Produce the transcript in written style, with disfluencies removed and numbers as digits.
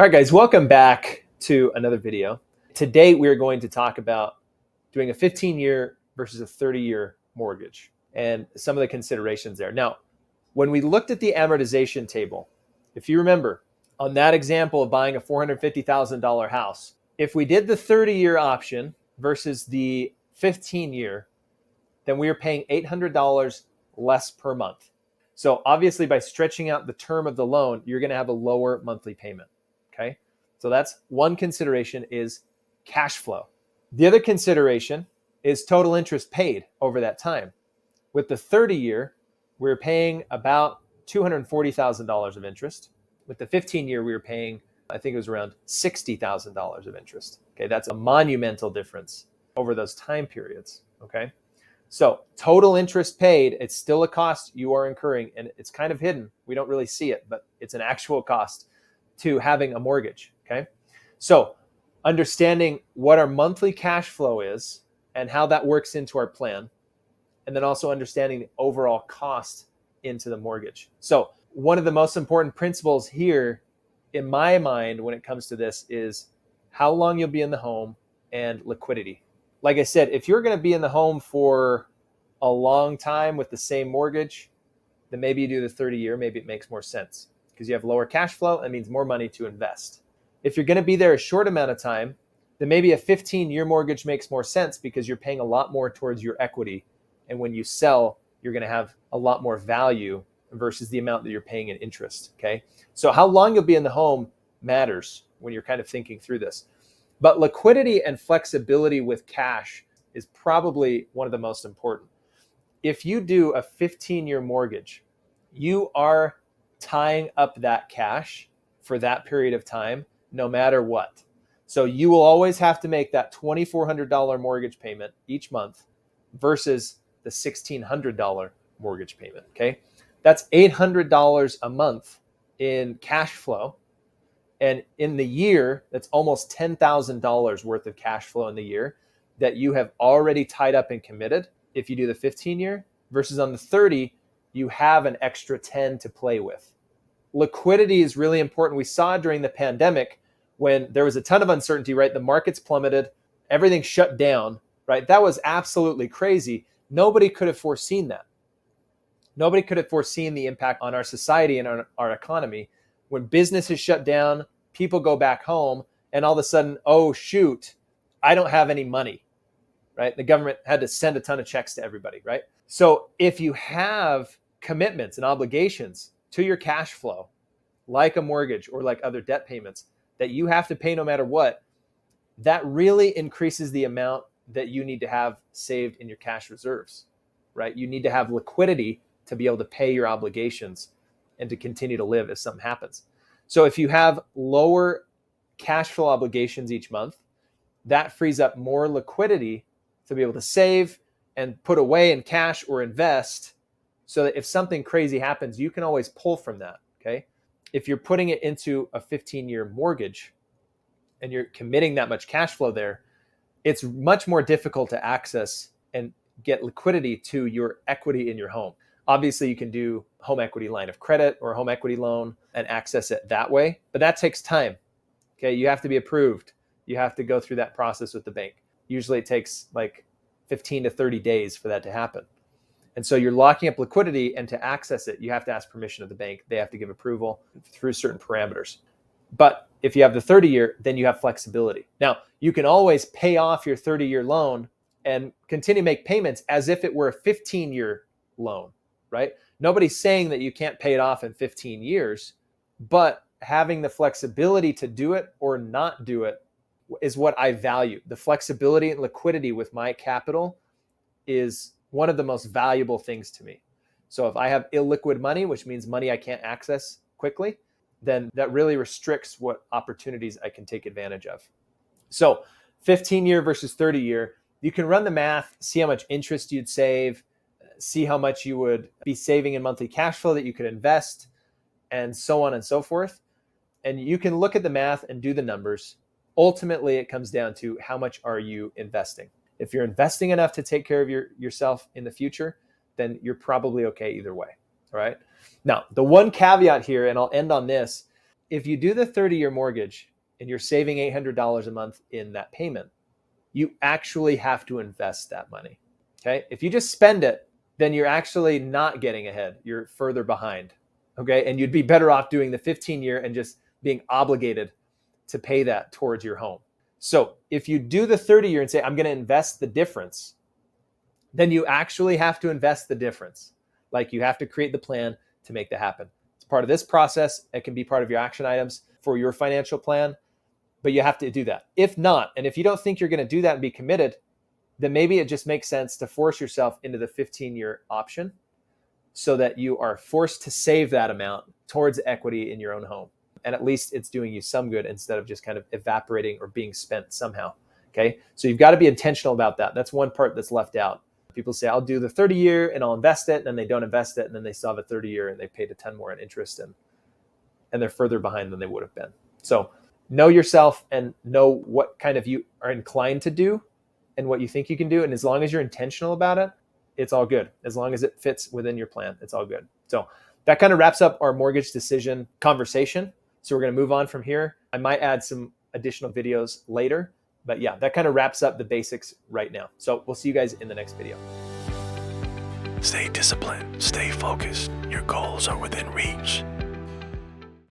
All right, guys, welcome back to another video. Today, we're going to talk about doing a 15-year versus a 30-year mortgage and some of the considerations there. Now, when we looked at the amortization table, if you remember, on that example of buying a $450,000 house, if we did the 30-year option versus the 15-year, then we are paying $800 less per month. So obviously, by stretching out the term of the loan, you're going to have a lower monthly payment. Okay, so that's one consideration is cash flow. The other consideration is total interest paid over that time. With the 30-year, we're paying about $240,000 of interest. With the 15-year, we were paying, I think it was around $60,000 of interest. Okay, that's a monumental difference over those time periods. Okay, so total interest paid, it's still a cost you are incurring, and it's kind of hidden. We don't really see it, but it's an actual cost to having a mortgage. Okay, so understanding what our monthly cash flow is and how that works into our plan, and then also understanding the overall cost into the mortgage. So one of the most important principles here in my mind when it comes to this is how long you'll be in the home and liquidity. Like I said, if you're going to be in the home for a long time with the same mortgage, then maybe you do the 30-year, maybe it makes more sense because you have lower cash flow. That means more money to invest. If you're going to be there a short amount of time, then maybe a 15-year mortgage makes more sense because you're paying a lot more towards your equity. And when you sell, you're going to have a lot more value versus the amount that you're paying in interest. Okay, so how long you'll be in the home matters when you're kind of thinking through this. But liquidity and flexibility with cash is probably one of the most important. If you do a 15-year mortgage, you are tying up that cash for that period of time, no matter what. So you will always have to make that $2,400 mortgage payment each month versus the $1,600 mortgage payment. Okay, that's $800 a month in cash flow. And in the year, that's almost $10,000 worth of cash flow in the year that you have already tied up and committed if you do the 15-year versus on the 30, you have an extra 10 to play with. Liquidity is really important. We saw during the pandemic when there was a ton of uncertainty, right? The markets plummeted, everything shut down, right? That was absolutely crazy. Nobody could have foreseen that. Nobody could have foreseen the impact on our society and on our economy. When businesses shut down, people go back home, and all of a sudden, oh, shoot, I don't have any money, right? The government had to send a ton of checks to everybody, right? So if you have commitments and obligations to your cash flow, like a mortgage or like other debt payments that you have to pay no matter what, that really increases the amount that you need to have saved in your cash reserves, right? You need to have liquidity to be able to pay your obligations and to continue to live if something happens. So if you have lower cash flow obligations each month, that frees up more liquidity to be able to save and put away in cash or invest so that if something crazy happens, you can always pull from that, okay? If you're putting it into a 15-year mortgage and you're committing that much cash flow there, it's much more difficult to access and get liquidity to your equity in your home. Obviously, you can do home equity line of credit or home equity loan and access it that way, but that takes time. Okay, you have to be approved. You have to go through that process with the bank. Usually it takes like 15 to 30 days for that to happen. And so you're locking up liquidity, and to access it, you have to ask permission of the bank. They have to give approval through certain parameters. But if you have the 30-year, then you have flexibility. Now, you can always pay off your 30-year loan and continue to make payments as if it were a 15-year loan, right? Nobody's saying that you can't pay it off in 15 years, but having the flexibility to do it or not do it is what I value. The flexibility and liquidity with my capital is one of the most valuable things to me. So if I have illiquid money, which means money I can't access quickly, then that really restricts what opportunities I can take advantage of. So 15-year versus 30-year, you can run the math, see how much interest you'd save, see how much you would be saving in monthly cash flow that you could invest, and so on and so forth. And you can look at the math and do the numbers. Ultimately, it comes down to how much are you investing. If you're investing enough to take care of yourself in the future, then you're probably okay either way, all right? Now, the one caveat here, and I'll end on this, if you do the 30-year mortgage and you're saving $800 a month in that payment, you actually have to invest that money. Okay. If you just spend it, then you're actually not getting ahead. You're further behind. Okay. And you'd be better off doing the 15-year and just being obligated to pay that towards your home. So if you do the 30-year and say, I'm going to invest the difference, then you actually have to invest the difference. Like, you have to create the plan to make that happen. It's part of this process. It can be part of your action items for your financial plan, but you have to do that. If not, and if you don't think you're going to do that and be committed, then maybe it just makes sense to force yourself into the 15-year option so that you are forced to save that amount towards equity in your own home. And at least it's doing you some good instead of just kind of evaporating or being spent somehow. Okay. So you've got to be intentional about that. That's one part that's left out. People say, I'll do the 30-year and I'll invest it. And then they don't invest it. And then they still have a 30-year and they paid a 10 more in interest, and they're further behind than they would have been. So know yourself and know what kind of you are inclined to do and what you think you can do. And as long as you're intentional about it, it's all good. As long as it fits within your plan, it's all good. So that kind of wraps up our mortgage decision conversation. So we're going to move on from here. I might add some additional videos later, but yeah, that kind of wraps up the basics right now. So we'll see you guys in the next video. Stay disciplined, stay focused. Your goals are within reach.